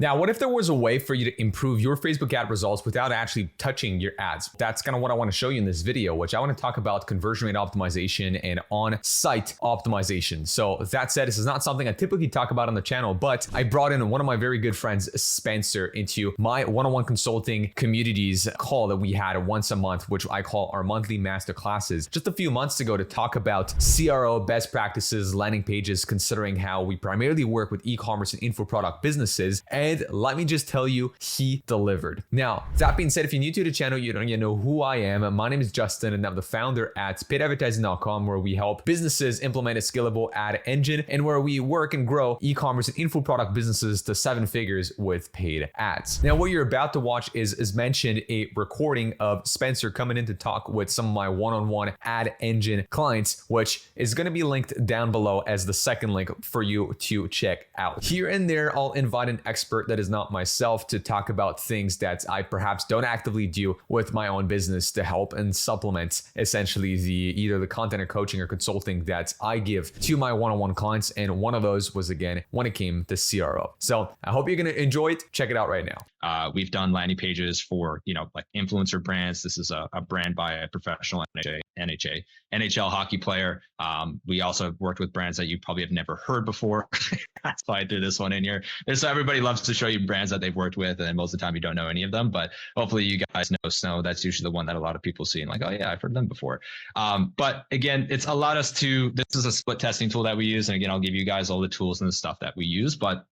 Now, what if there was a way for you to improve your Facebook ad results without actually touching your ads? That's kind of what I want to show you in this video, which I want to talk about conversion rate optimization and on-site optimization. So that said, this is not something I typically talk about on the channel, but I brought in one of my very good friends, Spencer, into my one-on-one consulting communities call that we had once a month, which I call our monthly master classes, just a few months ago to talk about CRO best practices, landing pages, considering how we primarily work with e-commerce and info product businesses. And let me just tell you, he delivered. Now, that being said, if you're new to the channel, you don't yet know who I am. My name is Justin, and I'm the founder at paidadvertising.com, where we help businesses implement a scalable ad engine and where we work and grow e-commerce and info product businesses to 7 figures with paid ads. Now, what you're about to watch is, as mentioned, a recording of Spencer coming in to talk with some of my one-on-one ad engine clients, which is going to be linked down below as the second link for you to check out. Here and there, I'll invite an expert that is not myself to talk about things that I perhaps don't actively do with my own business to help and supplement essentially either the content or coaching or consulting that I give to my one-on-one clients. And one of those was, again, when it came to CRO. So I hope you're going to enjoy it. Check it out right now. We've done landing pages for, like influencer brands. This is a brand by a professional NHL hockey player. We also worked with brands that you probably have never heard before. That's why I threw this one in here. So everybody loves to show you brands that they've worked with, and most of the time you don't know any of them, but hopefully you guys know Snow. That's usually the one that a lot of people see and like, oh yeah, I've heard them before. But again, it's allowed us to, this is a split testing tool that we use. And again, I'll give you guys all the tools and the stuff that we use. But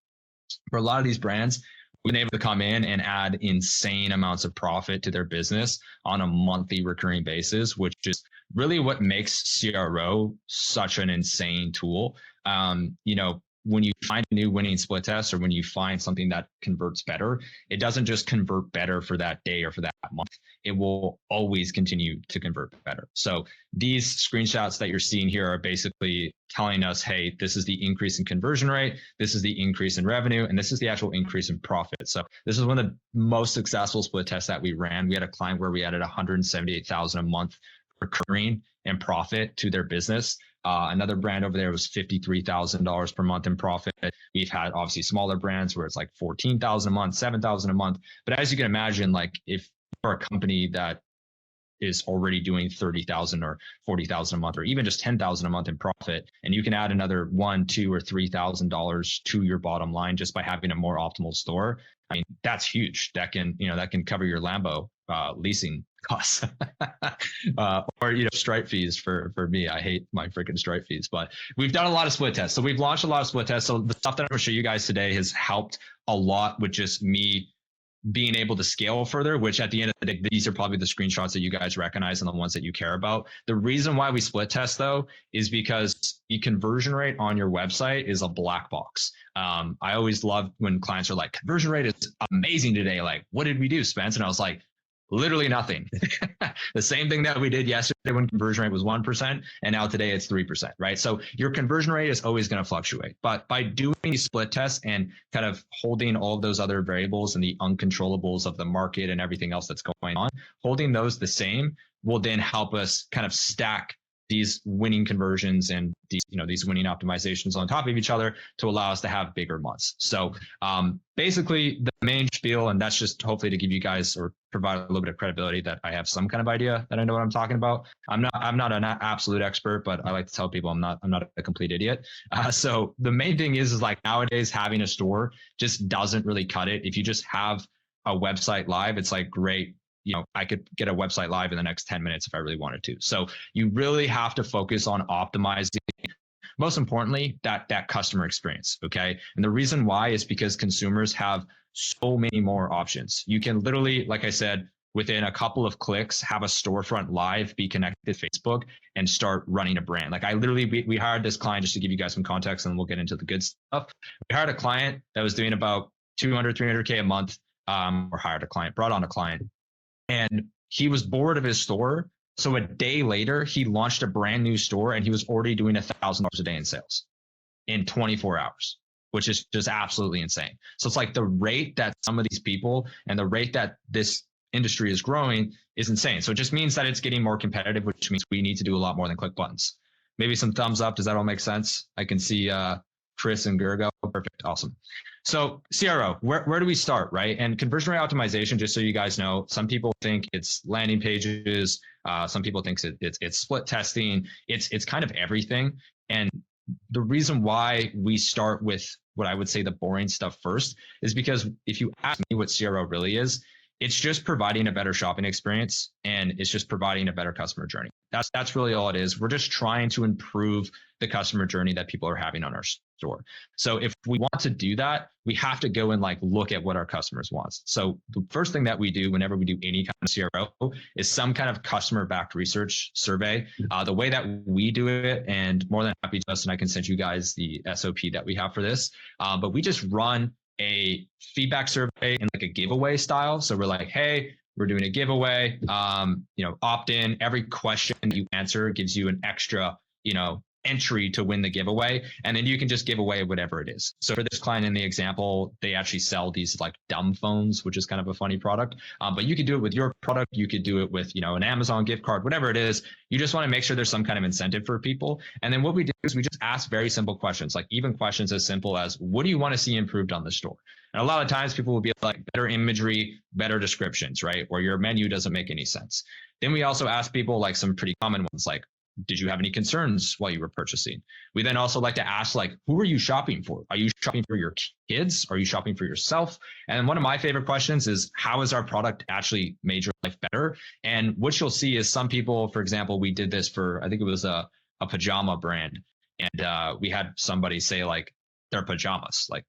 for a lot of these brands, we've been able to come in and add insane amounts of profit to their business on a monthly recurring basis, which is really what makes CRO such an insane tool. When you find a new winning split test or when you find something that converts better, it doesn't just convert better for that day or for that month. It will always continue to convert better. So these screenshots that you're seeing here are basically telling us, hey, this is the increase in conversion rate, this is the increase in revenue, and this is the actual increase in profit. So this is one of the most successful split tests that we ran. We had a client where we added $178,000 a month recurring and profit to their business. Another brand over there was $53,000 per month in profit. We've had obviously smaller brands where it's like $14,000 a month, $7,000 a month. But as you can imagine, like if you're a company that is already doing $30,000 or $40,000 a month, or even just $10,000 a month in profit, and you can add another $1,000, $2,000, or $3,000 to your bottom line just by having a more optimal store. I mean, that's huge. That can cover your Lambo leasing costs, or Stripe fees for me. I hate my freaking Stripe fees, but we've done a lot of split tests. So we've launched a lot of split tests. So the stuff that I'm going to show you guys today has helped a lot with just me being able to scale further, which at the end of the day, these are probably the screenshots that you guys recognize and the ones that you care about. The reason why we split test though, is because the conversion rate on your website is a black box. I always love when clients are like, conversion rate is amazing today. Like, what did we do, Spence? And I was like, literally nothing. The same thing that we did yesterday when conversion rate was 1%, and now today it's 3%, right? So your conversion rate is always going to fluctuate. But by doing these split tests and kind of holding all of those other variables and the uncontrollables of the market and everything else that's going on, holding those the same will then help us kind of stack these winning conversions and these winning optimizations on top of each other to allow us to have bigger months. So basically the main spiel, and that's just hopefully to give you guys or provide a little bit of credibility that I have some kind of idea that I know what I'm talking about. I'm not an absolute expert, but I like to tell people I'm not a complete idiot. So the main thing is like nowadays having a store just doesn't really cut it. If you just have a website live, it's like great. I could get a website live in the next 10 minutes if I really wanted to. So you really have to focus on optimizing, most importantly, that customer experience. Okay. And the reason why is because consumers have so many more options. You can literally, like I said, within a couple of clicks, have a storefront live, be connected to Facebook and start running a brand. Like we hired this client, just to give you guys some context, and we'll get into the good stuff. We hired a client that was doing about 200, 300K a month, brought on a client. And he was bored of his store. So a day later, he launched a brand new store and he was already doing $1,000 a day in sales in 24 hours, which is just absolutely insane. So it's like the rate that some of these people and the rate that this industry is growing is insane. So it just means that it's getting more competitive, which means we need to do a lot more than click buttons. Maybe some thumbs up. Does that all make sense? I can see Chris and Gergo. Perfect. Awesome. So CRO, where do we start, right? And conversion rate optimization, just so you guys know, some people think it's landing pages. Some people think it's split testing. It's kind of everything. And the reason why we start with what I would say the boring stuff first is because if you ask me what CRO really is, it's just providing a better shopping experience and it's just providing a better customer journey. That's really all it is. We're just trying to improve the customer journey that people are having on our store. So if we want to do that, we have to go and like look at what our customers want. So the first thing that we do whenever we do any kind of CRO is some kind of customer backed research survey. The way that we do it, and more than happy, Justin, I can send you guys the SOP that we have for this. But we just run a feedback survey in like a giveaway style. So we're like, hey, we're doing a giveaway, opt in. Every question you answer gives you an extra, entry to win the giveaway. And then you can just give away whatever it is. So for this client in the example, they actually sell these like dumb phones, which is kind of a funny product. But you could do it with your product. You could do it with, an Amazon gift card, whatever it is. You just want to make sure there's some kind of incentive for people. And then what we do is we just ask very simple questions, like even questions as simple as, what do you want to see improved on the store? And a lot of times people will be like, better imagery, better descriptions, right? Or your menu doesn't make any sense. Then we also ask people like some pretty common ones, like, did you have any concerns while you were purchasing? We then also like to ask, like, who are you shopping for? Are you shopping for your kids? Are you shopping for yourself? And one of my favorite questions is, how has our product actually made your life better? And what you'll see is some people, for example, we did this for, I think it was a pajama brand. And we had somebody say like, their pajamas, like,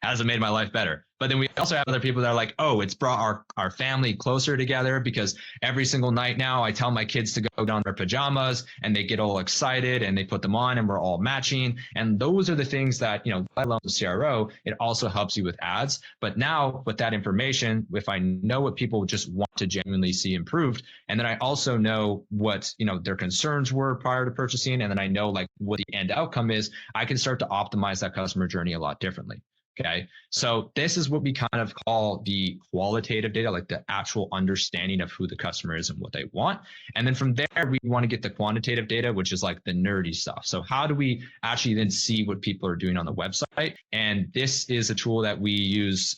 hasn't made my life better. But then we also have other people that are like, oh, it's brought our family closer together because every single night now I tell my kids to go down their pajamas and they get all excited and they put them on and we're all matching. And those are the things that, let alone the CRO, it also helps you with ads. But now with that information, if I know what people just want to genuinely see improved, and then I also know what, their concerns were prior to purchasing, and then I know like what the end outcome is, I can start to optimize that customer journey a lot differently. Okay. So this is what we kind of call the qualitative data, like the actual understanding of who the customer is and what they want. And then from there, we want to get the quantitative data, which is like the nerdy stuff. So how do we actually then see what people are doing on the website? And this is a tool that we use.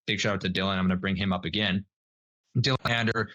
Big shout out to Dylan. I'm going to bring him up again. Dylan Ander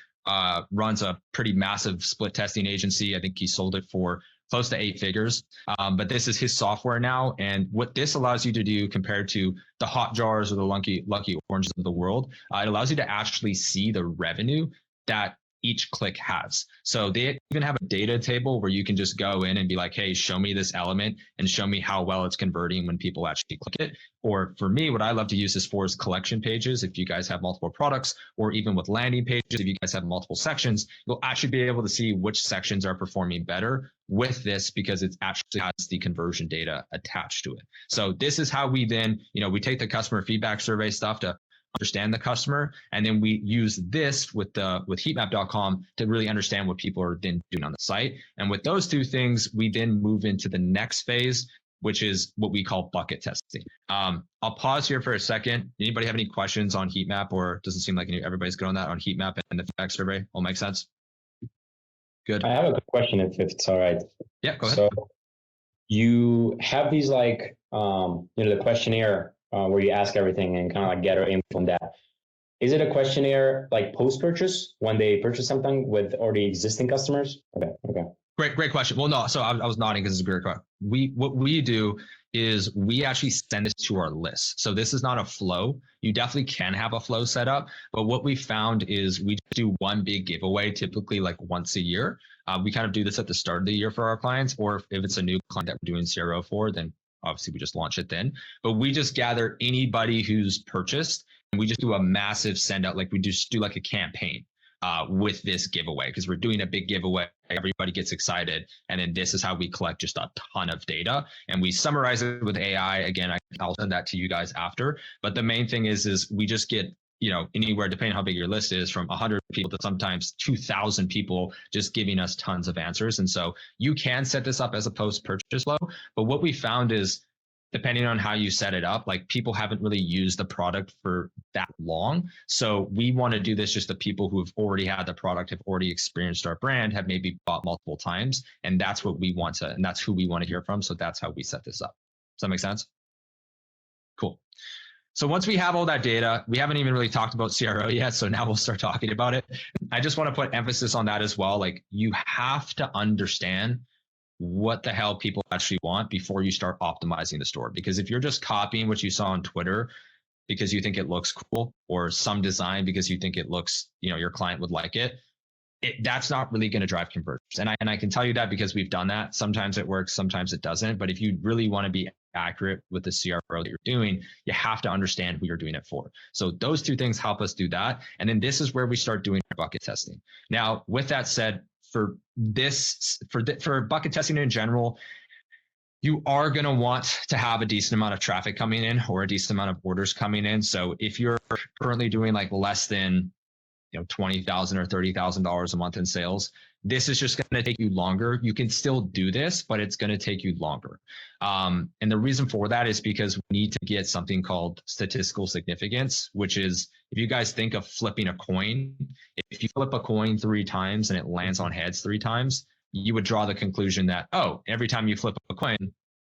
runs a pretty massive split testing agency. I think he sold it for close to 8 figures. But this is his software now. And what this allows you to do compared to the hot jars or the lucky oranges of the world, it allows you to actually see the revenue that each click has. So they even have a data table where you can just go in and be like, hey, show me this element and show me how well it's converting when people actually click it. Or for me, what I love to use this for is collection pages. If you guys have multiple products, or even with landing pages, if you guys have multiple sections, you'll actually be able to see which sections are performing better with this because it actually has the conversion data attached to it. So this is how we then, we take the customer feedback survey stuff to understand the customer. And then we use this with heatmap.com to really understand what people are then doing on the site. And with those two things, we then move into the next phase, which is what we call bucket testing. I'll pause here for a second. Anybody have any questions on heat map, or does it seem like everybody's good on that on heat map and the feedback survey? All make sense? Good. I have a good question if it's all right. Yeah, go ahead. So you have these like, the questionnaire where you ask everything and kind of like gather info from that. Is it a questionnaire like post-purchase when they purchase something with already existing customers? Okay. Great question. Well, no, so I was nodding because it's a great question. What we do is we actually send this to our list. So this is not a flow. You definitely can have a flow set up, but what we found is we do one big giveaway, typically like once a year. We kind of do this at the start of the year for our clients, or if it's a new client that we're doing CRO for, then obviously we just launch it then. But we just gather anybody who's purchased and we just do a massive send out, like we just do like a campaign with this giveaway because we're doing a big giveaway. Everybody gets excited. And then this is how we collect just a ton of data and we summarize it with AI. Again, I'll send that to you guys after. But the main thing is we just get, anywhere, depending how big your list is, from 100 people to sometimes 2,000 people just giving us tons of answers. And so you can set this up as a post-purchase flow. But what we found is, depending on how you set it up, like people haven't really used the product for that long. So we want to do this just the people who have already had the product, have already experienced our brand, have maybe bought multiple times. And that's what we want to, and that's who we want to hear from. So that's how we set this up. Does that make sense? Cool. So once we have all that data, we haven't even really talked about CRO yet. So now we'll start talking about it. I just want to put emphasis on that as well. Like, you have to understand what the hell people actually want before you start optimizing the store. Because if you're just copying what you saw on Twitter because you think it looks cool, or some design because you think it looks, your client would like it, that's not really going to drive conversions. And I can tell you that because we've done that. Sometimes it works, sometimes it doesn't. But if you really want to be accurate with the CRO that you're doing, you have to understand who you're doing it for. So those two things help us do that. And then this is where we start doing bucket testing. Now, with that said, for bucket testing in general, you are going to want to have a decent amount of traffic coming in, or a decent amount of orders coming in. So if you're currently doing like less than $20,000 or $30,000 a month in sales, this is just going to take you longer. You can still do this, but it's going to take you longer. And the reason for that is because we need to get something called statistical significance, which is, if you guys think of flipping a coin, if you flip a coin 3 times and it lands on heads 3 times, you would draw the conclusion that, oh, every time you flip a coin,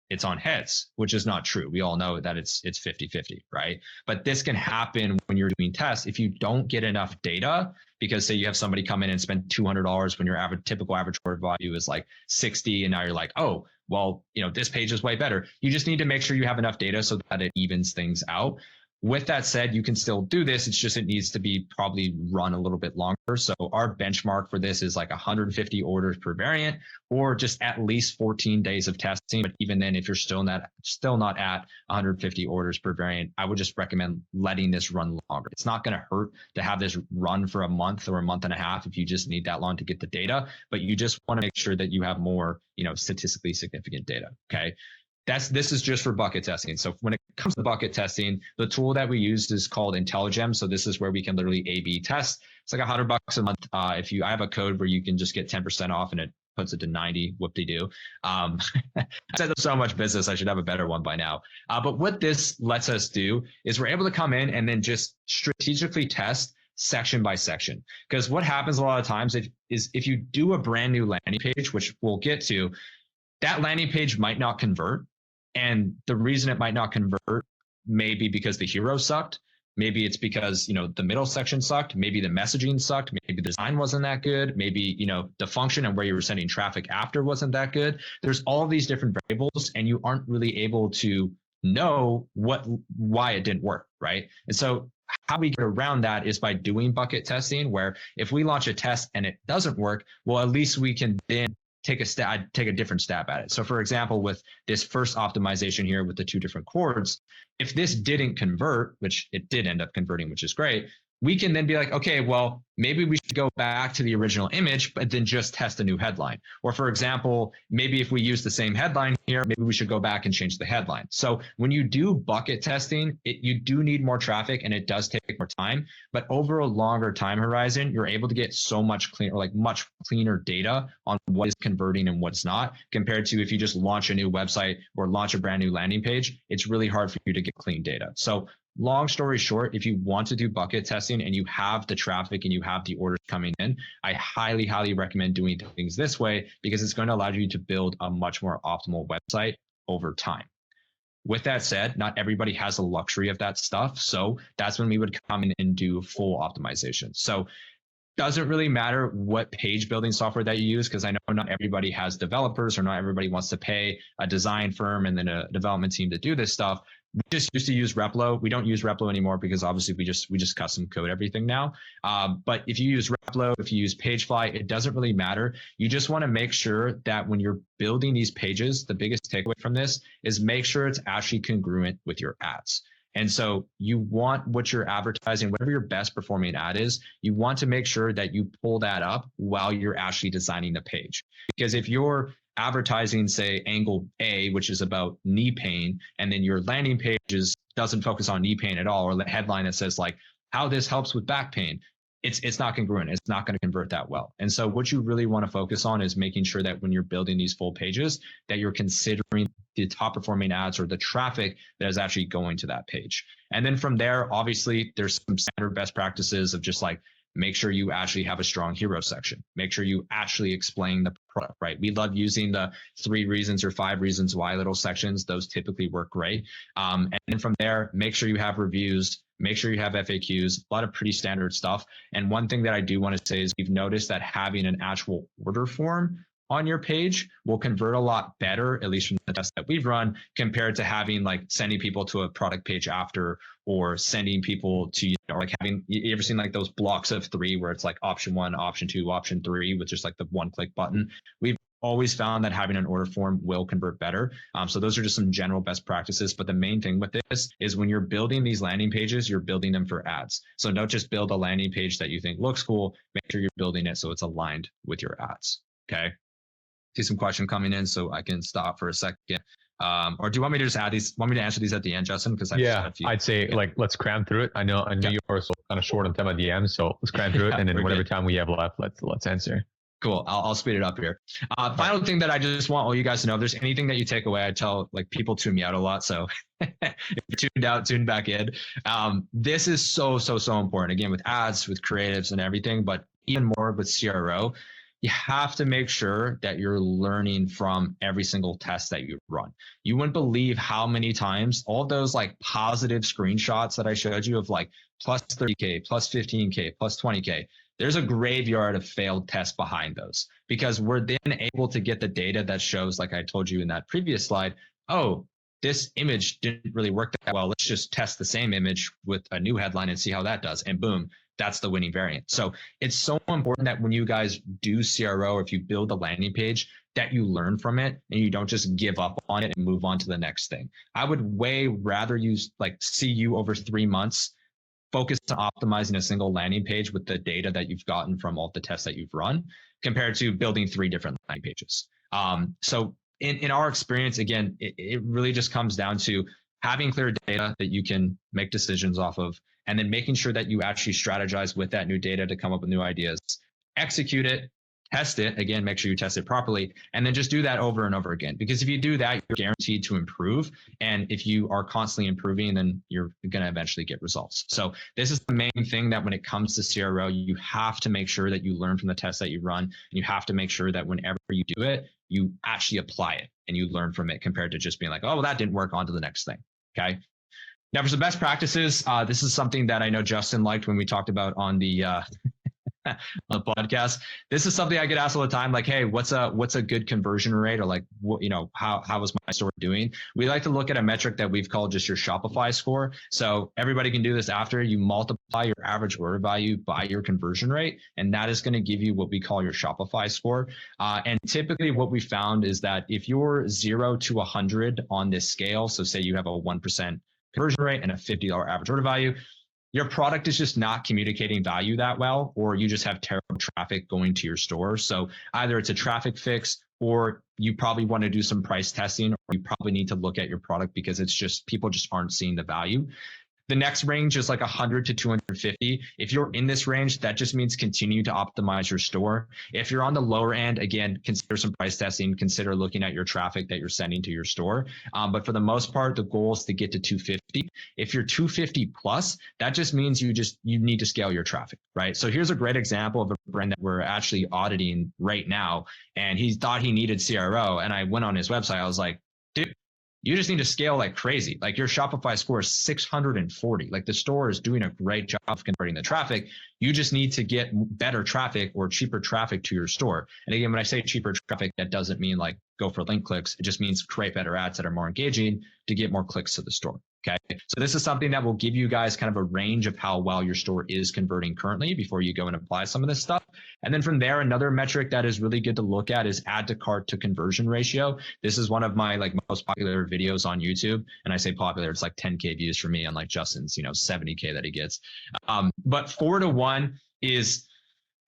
it's on heads, which is not true. We all know that it's 50-50, right? But this can happen when you're doing tests. If you don't get enough data, because say you have somebody come in and spend $200 when your typical average order value is like 60, and now you're like, oh, well, this page is way better. You just need to make sure you have enough data so that it evens things out. With that said, you can still do this. It's just, it needs to be probably run a little bit longer. So our benchmark for this is like 150 orders per variant, or just at least 14 days of testing. But even then, if you're still not at 150 orders per variant, I would just recommend letting this run longer. It's not going to hurt to have this run for a month or a month and a half if you just need that long to get the data, but you just want to make sure that you have more, statistically significant data. Okay. This is just for bucket testing. So when it comes to bucket testing, the tool that we use is called IntelliGem. So this is where we can literally A/B test. It's like $100 a month. I have a code where you can just get 10% off, and it puts it to 90. Whoop-de-doo. I said there's so much business, I should have a better one by now. But what this lets us do is we're able to come in and then just strategically test section by section. Because what happens a lot of times is if you do a brand new landing page, which we'll get to, that landing page might not convert. And the reason it might not convert may be because the hero sucked. Maybe it's because, the middle section sucked. Maybe the messaging sucked. Maybe the design wasn't that good. Maybe, the function and where you were sending traffic after wasn't that good. There's all these different variables, and you aren't really able to know why it didn't work, right? And so how we get around that is by doing bucket testing, where if we launch a test and it doesn't work, well, at least we can then take a different stab at it. So for example, with this first optimization here with the 2 different chords, if this didn't convert, which it did end up converting, which is great, we can then be like, okay, well, maybe we should go back to the original image, but then just test a new headline. Or for example, maybe if we use the same headline here, maybe we should go back and change the headline. So when you do bucket testing, you do need more traffic, and it does take more time, but over a longer time horizon, you're able to get so much much cleaner data on what is converting and what's not, compared to if you just launch a new website or launch a brand new landing page. It's really hard for you to get clean data. So long story short, if you want to do bucket testing and you have the traffic and you have the orders coming in, I highly, highly recommend doing things this way, because it's going to allow you to build a much more optimal website over time. With that said, not everybody has the luxury of that stuff. So that's when we would come in and do full optimization. So doesn't really matter what page building software that you use, because I know not everybody has developers, or not everybody wants to pay a design firm and then a development team to do this stuff. We just used to use Replo. We don't use Replo anymore because obviously we just custom code everything now. But if you use Replo, if you use Pagefly, it doesn't really matter. You just want to make sure that when you're building these pages, the biggest takeaway from this is make sure it's actually congruent with your ads. And so you want what you're advertising, whatever your best performing ad is, you want to make sure that you pull that up while you're actually designing the page. Because if you're advertising, say, angle A, which is about knee pain, and then your landing page doesn't focus on knee pain at all, or the headline that says like how this helps with back pain, it's not congruent. It's not going to convert that well. And so what you really want to focus on is making sure that when you're building these full pages, that you're considering the top performing ads or the traffic that is actually going to that page. And then from there, obviously, there's some standard best practices of just like make sure you actually have a strong hero section. Make sure you actually explain the product, right? We love using the 3 reasons or 5 reasons why little sections. Those typically work great. And then from there, make sure you have reviews, make sure you have FAQs, a lot of pretty standard stuff. And one thing that I do want to say is we've noticed that having an actual order form on your page will convert a lot better, at least from the tests that we've run, compared to having like sending people to a product page after, or sending people to, like having, you ever seen like those blocks of 3 where it's like option 1, option 2, option 3 with just like the 1-click button? We've always found that having an order form will convert better. So those are just some general best practices. But the main thing with this is when you're building these landing pages, you're building them for ads. So don't just build a landing page that you think looks cool. Make sure you're building it so it's aligned with your ads. Okay. See some question coming in, so I can stop for a second. Or do you want me to just add these? Want me to answer these at the end, Justin? Because I'd say like let's cram through it. I know you are so kind of short on time at the end, so let's cram through it, and then whatever time we have left, let's answer. Cool. I'll speed it up here. Final thing that I just want all you guys to know, if there's anything that you take away, I tell like people tune me out a lot. So if you're tuned out, tune back in. This is so important. Again, with ads, with creatives and everything, but even more with CRO. You have to make sure that you're learning from every single test that you run. You wouldn't believe how many times all those like positive screenshots that I showed you of like plus 30K, plus 15K, plus 20K, there's a graveyard of failed tests behind those, because we're then able to get the data that shows, like I told you in that previous slide, oh, this image didn't really work that well. Let's just test the same image with a new headline and see how that does. And boom, that's the winning variant. So it's so important that when you guys do CRO, or if you build a landing page, that you learn from it and you don't just give up on it and move on to the next thing. I would way rather see you over 3 months focus on optimizing a single landing page with the data that you've gotten from all the tests that you've run, compared to building 3 different landing pages. So in our experience, again, it really just comes down to having clear data that you can make decisions off of, and then making sure that you actually strategize with that new data to come up with new ideas, execute it, test it, again, make sure you test it properly, and then just do that over and over again. Because if you do that, you're guaranteed to improve. And if you are constantly improving, then you're going to eventually get results. So this is the main thing, that when it comes to CRO, you have to make sure that you learn from the tests that you run. And you have to make sure that whenever you do it, you actually apply it and you learn from it, compared to just being like, oh, well, that didn't work, on to the next thing. Okay. Now for some best practices, this is something that I know Justin liked when we talked about on the on the podcast. This is something I get asked all the time, like, hey, what's a good conversion rate, or like, what, how is my store doing? We like to look at a metric that we've called just your Shopify score. So everybody can do this after. You multiply your average order value by your conversion rate, and that is going to give you what we call your Shopify score. And typically what we found is that if you're 0 to 100 on this scale, so say you have a 1% conversion rate and a $50 average order value, your product is just not communicating value that well, or you just have terrible traffic going to your store. So either it's a traffic fix, or you probably want to do some price testing, or you probably need to look at your product because it's just, people just aren't seeing the value. The next range is like 100 to 250. If you're in this range, that just means continue to optimize your store. If you're on the lower end, again, consider some price testing, consider looking at your traffic that you're sending to your store. But for the most part, the goal is to get to 250. If you're 250 plus, that just means you need to scale your traffic, right? So here's a great example of a brand that we're actually auditing right now. And he thought he needed CRO. And I went on his website. I was like, dude, you just need to scale like crazy. Like your Shopify score is 640. Like the store is doing a great job of converting the traffic. You just need to get better traffic or cheaper traffic to your store. And again, when I say cheaper traffic, that doesn't mean like go for link clicks. It just means create better ads that are more engaging to get more clicks to the store. Okay. So this is something that will give you guys kind of a range of how well your store is converting currently before you go and apply some of this stuff. And then from there, another metric that is really good to look at is add to cart to conversion ratio. This is one of my like most popular videos on YouTube. And I say popular, it's like 10K views for me, on like Justin's, 70K that he gets. But 4 to 1 is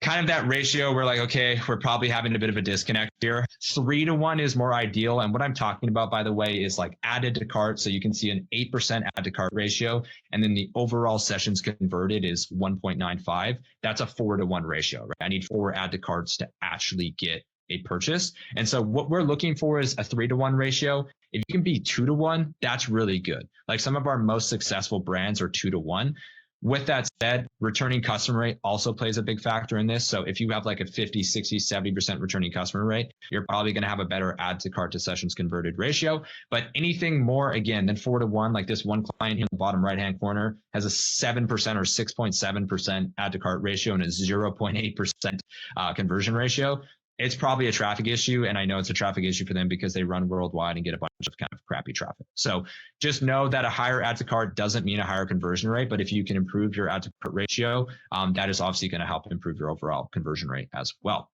kind of that ratio where like, okay, we're probably having a bit of a disconnect here. 3 to 1 is more ideal. And what I'm talking about, by the way, is like added to cart. So you can see an 8% add to cart ratio. And then the overall sessions converted is 1.95. That's a 4 to 1 ratio, right? I need 4 add to carts to actually get a purchase. And so what we're looking for is a 3 to 1 ratio. If you can be 2 to 1, that's really good. Like some of our most successful brands are 2 to 1. With that said, returning customer rate also plays a big factor in this. So if you have like a 50, 60, 70% returning customer rate, you're probably going to have a better add to cart to sessions converted ratio. But anything more, again, than 4-to-1, like this one client here in the bottom right-hand corner has a 7% or 6.7% add to cart ratio and a 0.8% conversion ratio. It's probably a traffic issue. And I know it's a traffic issue for them because they run worldwide and get a bunch of kind of crappy traffic. So just know that a higher add to cart doesn't mean a higher conversion rate, but if you can improve your add to cart ratio, that is obviously going to help improve your overall conversion rate as well.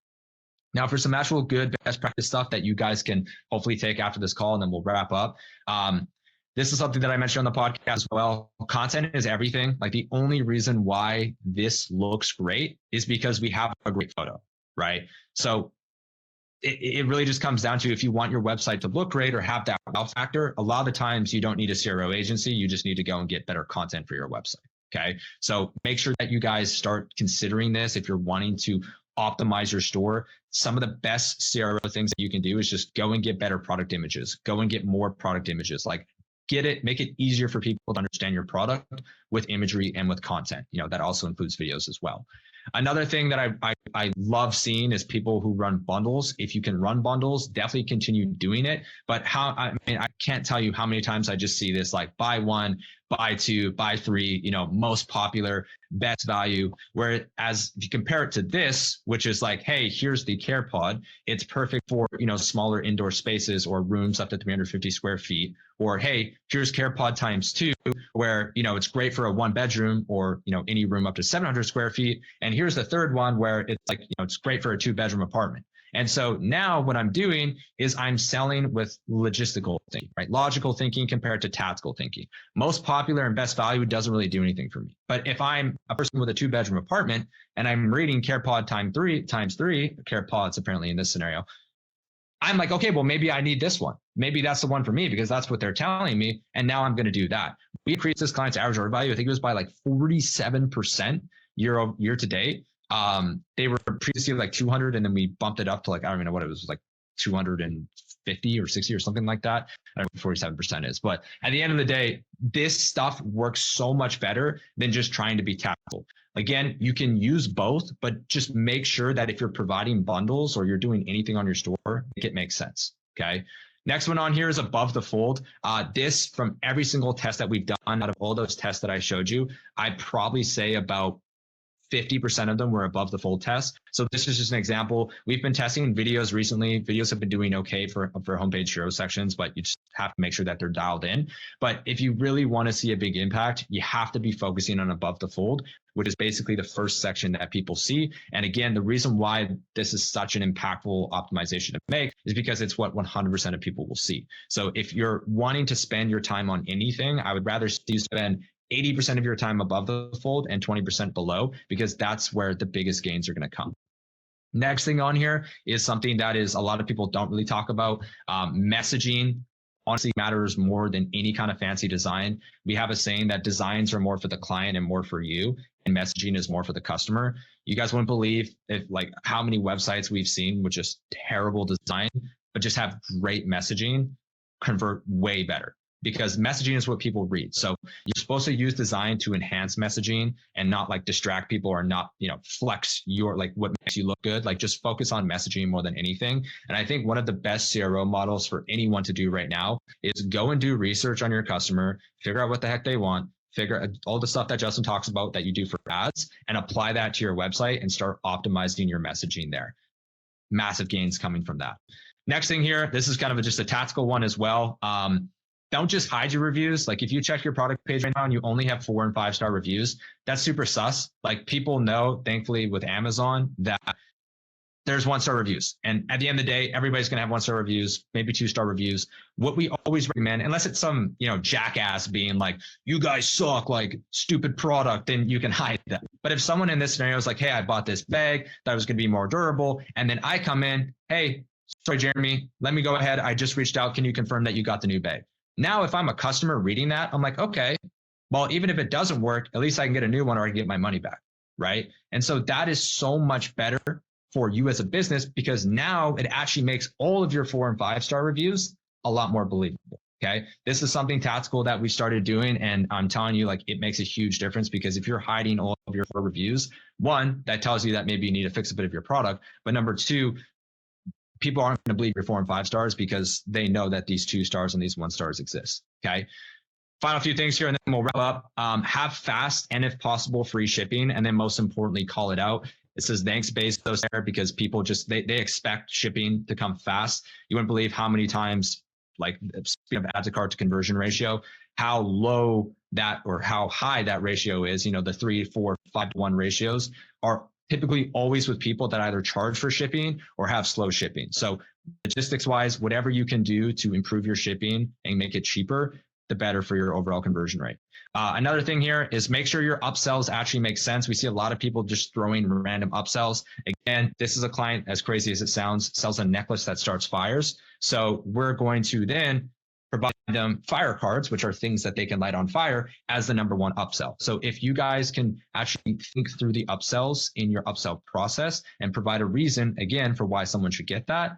Now, for some actual good best practice stuff that you guys can hopefully take after this call, and then we'll wrap up. This is something that I mentioned on the podcast as well. Content is everything. Like the only reason why this looks great is because we have a great photo, right? So it really just comes down to, if you want your website to look great or have that wow factor, a lot of the times you don't need a CRO agency. You just need to go and get better content for your website. Okay. So make sure that you guys start considering this. If you're wanting to optimize your store, some of the best CRO things that you can do is just go and get better product images, go and get more product images, like make it easier for people to understand your product with imagery and with content. That also includes videos as well. Another thing that I love seeing is people who run bundles. If you can run bundles, definitely continue doing it. But I can't tell you how many times I just see this, like buy one, buy two, buy three, most popular, best value. Whereas if you compare it to this, which is like, hey, here's the care pod. It's perfect for, smaller indoor spaces or rooms up to 350 square feet. Or, hey, here's care pod times 2, where, it's great for a 1-bedroom or, any room up to 700 square feet. And here's the third one where it's like, it's great for a 2-bedroom apartment. And so now what I'm doing is I'm selling with logistical thinking, right? Logical thinking compared to tactical thinking. Most popular and best value doesn't really do anything for me. But if I'm a person with a 2-bedroom apartment and I'm reading care pod times three, care pods apparently in this scenario, I'm like, okay, well, maybe I need this one. Maybe that's the one for me because that's what they're telling me. And now I'm going to do that. We increased this client's average order value. I think it was by like 47% year to date. They were previously like 200, and then we bumped it up to like, I don't even know what it was, like 250 or 60 or something like that. I don't know what 47% is, but at the end of the day, this stuff works so much better than just trying to be tactical. Again, you can use both, but just make sure that if you're providing bundles or you're doing anything on your store, make it make sense. Okay. Next one on here is above the fold. This, from every single test that we've done, out of all those tests that I showed you, I'd probably say about 50% of them were above the fold test. So this is just an example. We've been testing videos recently. Videos have been doing okay for homepage hero sections, but you just have to make sure that they're dialed in. But if you really want to see a big impact, you have to be focusing on above the fold, which is basically the first section that people see. And again, the reason why this is such an impactful optimization to make is because it's what 100% of people will see. So if you're wanting to spend your time on anything, I would rather see you spend 80% of your time above the fold and 20% below, because that's where the biggest gains are going to come. Next thing on here is something that is a lot of people don't really talk about. Messaging honestly matters more than any kind of fancy design. We have a saying that designs are more for the client and more for you, and messaging is more for the customer. You guys wouldn't believe how many websites we've seen with just terrible design, but just have great messaging convert way better. Because messaging is what people read. So you're supposed to use design to enhance messaging and not like distract people or not, flex your, like what makes you look good. Like just focus on messaging more than anything. And I think one of the best CRO models for anyone to do right now is go and do research on your customer, figure out what the heck they want, figure out all the stuff that Justin talks about that you do for ads, and apply that to your website and start optimizing your messaging there. Massive gains coming from that. Next thing here, this is kind of just a tactical one as well. Don't just hide your reviews. Like if you check your product page right now and you only have 4 and 5-star reviews, that's super sus. Like people know, thankfully with Amazon, that there's 1-star reviews. And at the end of the day, everybody's going to have 1-star reviews, maybe 2-star reviews. What we always recommend, unless it's some, jackass being like, you guys suck, like stupid product, then you can hide that. But if someone in this scenario is like, hey, I bought this bag, thought it was going to be more durable. And then I come in, hey, sorry, Jeremy, let me go ahead. I just reached out. Can you confirm that you got the new bag? Now, if I'm a customer reading that, I'm like, okay, well, even if it doesn't work, at least I can get a new one or I can get my money back, right? And so that is so much better for you as a business, because now it actually makes all of your 4 and 5-star reviews a lot more believable. Okay. This is something tactical that we started doing. And I'm telling you, like, it makes a huge difference because if you're hiding all of your reviews, one, that tells you that maybe you need to fix a bit of your product. But number two, people aren't going to believe your 4 and 5 stars because they know that these 2 stars and these 1 stars exist. Okay. Final few things here, and then we'll wrap up. Have fast and, if possible, free shipping. And then most importantly, call it out. It says thanks Bezos there because people just, they expect shipping to come fast. You wouldn't believe how many times, like, speed of add to cart to conversion ratio, how low that or how high that ratio is. You know, the 3, 4, 5 to 1 ratios are typically always with people that either charge for shipping or have slow shipping. So logistics wise, whatever you can do to improve your shipping and make it cheaper, the better for your overall conversion rate. Another thing here is make sure your upsells actually make sense. We see a lot of people just throwing random upsells. Again, this is a client, as crazy as it sounds, sells a necklace that starts fires. So we're going to then provide them fire cards, which are things that they can light on fire, as the number 1 upsell. So if you guys can actually think through the upsells in your upsell process and provide a reason, again, for why someone should get that,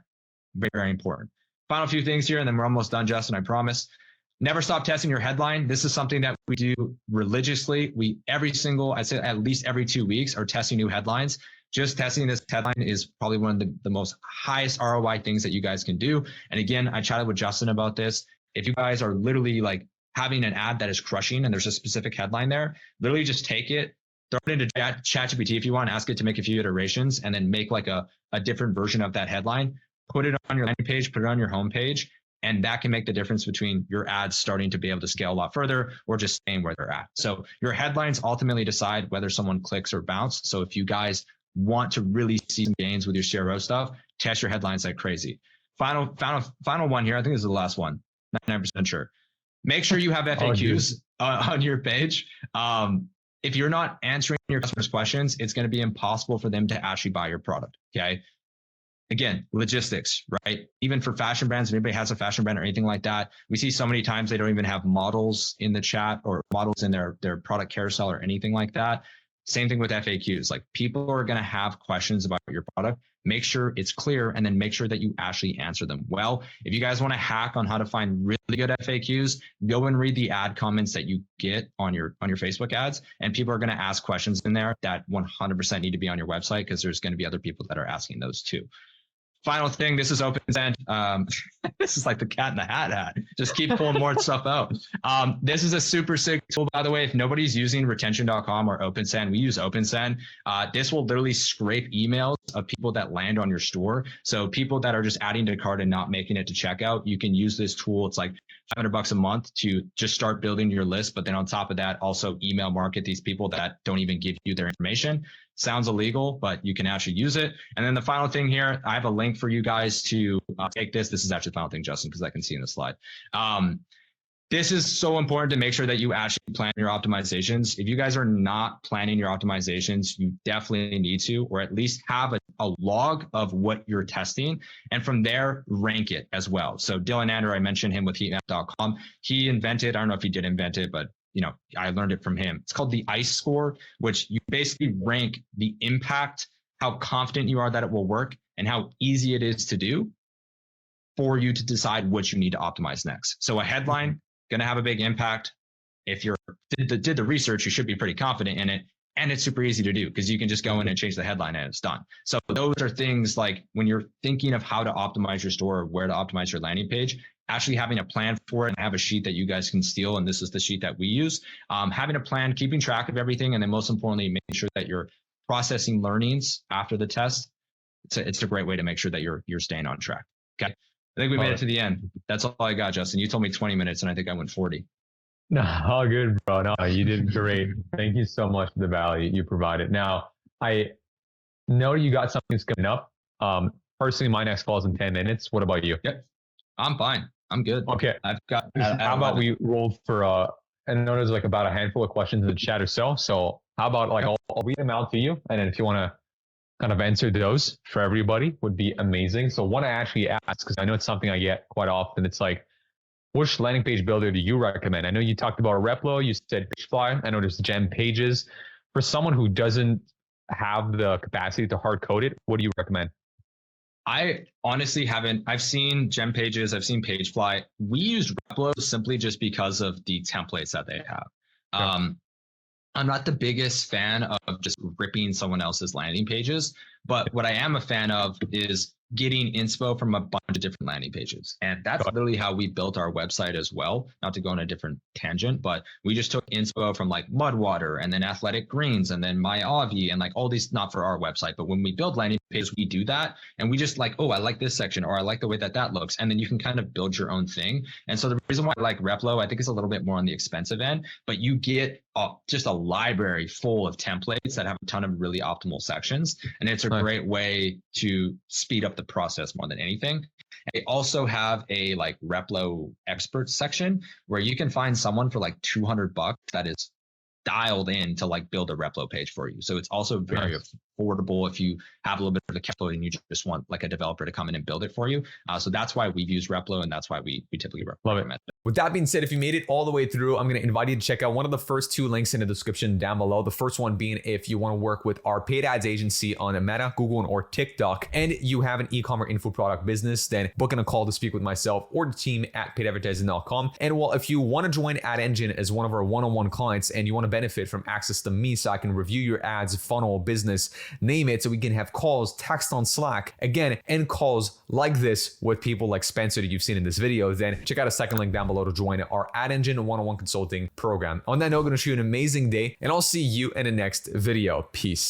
very, very important. Final few things here, and then we're almost done, Justin, I promise. Never stop testing your headline. This is something that we do religiously. I'd say at least every 2 weeks are testing new headlines. Just testing this headline is probably one of the most highest ROI things that you guys can do. And again, I chatted with Justin about this. If you guys are literally like having an ad that is crushing and there's a specific headline there, literally just take it, throw it into ChatGPT if you want, ask it to make a few iterations, and then make like a different version of that headline, put it on your landing page, put it on your homepage. And that can make the difference between your ads starting to be able to scale a lot further or just staying where they're at. So your headlines ultimately decide whether someone clicks or bounce. So if you guys want to really see some gains with your CRO stuff, test your headlines like crazy. Final one here. I think this is the last one. 99% sure. Make sure you have FAQs on your page. If you're not answering your customers' questions, it's going to be impossible for them to actually buy your product. Okay. Again, logistics, right? Even for fashion brands, if anybody has a fashion brand or anything like that, we see so many times they don't even have models in the chat or models in their product carousel or anything like that. Same thing with FAQs. Like, people are going to have questions about your product. Make sure it's clear and then make sure that you actually answer them well. If you guys want to hack on how to find really good FAQs, go and read the ad comments that you get on your Facebook ads. And people are going to ask questions in there that 100% need to be on your website because there's going to be other people that are asking those too. Final thing, this is OpenSend. This is like the cat in the hat. Just keep pulling more stuff out. This is a super sick tool, by the way. If nobody's using retention.com or OpenSend, we use OpenSend. This will literally scrape emails of people that land on your store. So people that are just adding to cart and not making it to checkout, you can use this tool. It's like $500 a month to just start building your list. But then on top of that, also email market these people that don't even give you their information. Sounds illegal, but you can actually use it. And then the final thing here, I have a link for you guys to take this. This is actually the final thing, Justin, because I can see in the slide. This is so important to make sure that you actually plan your optimizations. If you guys are not planning your optimizations, you definitely need to, or at least have a log of what you're testing. And from there, rank it as well. So Dylan Ander, I mentioned him with heatmap.com. He invented, I don't know if he did invent it, but I learned it from him. It's called the ICE score, which you basically rank the impact, how confident you are that it will work, and how easy it is to do for you to decide what you need to optimize next. So a headline, going to have a big impact. If you did the research, you should be pretty confident in it. And it's super easy to do because you can just go in and change the headline and it's done. So those are things like when you're thinking of how to optimize your store or where to optimize your landing page, actually having a plan for it and have a sheet that you guys can steal. And this is the sheet that we use. Having a plan, keeping track of everything. And then most importantly, making sure that you're processing learnings after the test. It's a great way to make sure that you're staying on track. Okay. I think we made it to the end. That's all I got, Justin. You told me 20 minutes and I think I went 40. No, all good, bro. No, you did great. Thank you so much for the value you provided. Now, I know you got something coming up. Personally, my next call is in 10 minutes. What about you? Yep. I'm fine. I'm good. Okay. I've got. How about we roll for, I know there's like about a handful of questions in the chat or so. So how about like I'll read them out to you. And then if you want to kind of answer those for everybody would be amazing. So one I actually ask, because I know it's something I get quite often. It's like, which landing page builder do you recommend? I know you talked about Replo. You said Pagefly. I know there's Gem Pages. For someone who doesn't have the capacity to hard code it, what do you recommend? I honestly haven't. I've seen Gem Pages, I've seen Pagefly. We used Replo simply just because of the templates that they have. I'm not the biggest fan of just ripping someone else's landing pages, but what I am a fan of is getting inspo from a bunch of different landing pages. And that's literally how we built our website as well. Not to go on a different tangent, but we just took inspo from like Mudwater and then Athletic Greens and then MyAvi and like all these, not for our website, but when we build landing pages, we do that. And we just like, oh, I like this section, or I like the way that that looks. And then you can kind of build your own thing. And so the reason why I like Replo, I think it's a little bit more on the expensive end, but you get just a library full of templates that have a ton of really optimal sections. And it's a great way to speed up the process more than anything. They also have a like Replo experts section where you can find someone for like $200 that is dialed in to like build a Replo page for you. So it's also very affordable if you have a little bit of the cash flow and you just want like a developer to come in and build it for you. So that's why we've used Replo, and that's why we typically recommend it. With that being said, if you made it all the way through, I'm going to invite you to check out one of the first two links in the description down below. The first one being if you want to work with our paid ads agency on Meta, Google, or TikTok, and you have an e-commerce info product business, then booking a call to speak with myself or the team at paidadvertising.com. And well, if you want to join Ad Engine as one of our one-on-one clients and you want to benefit from access to me so I can review your ads, funnel, business, name it, so we can have calls, text on Slack, again, and calls like this with people like Spencer that you've seen in this video, then check out a second link down below to join our Ad Engine one-on-one consulting program. On that note, I'm going to wish you an amazing day, and I'll see you in the next video. Peace.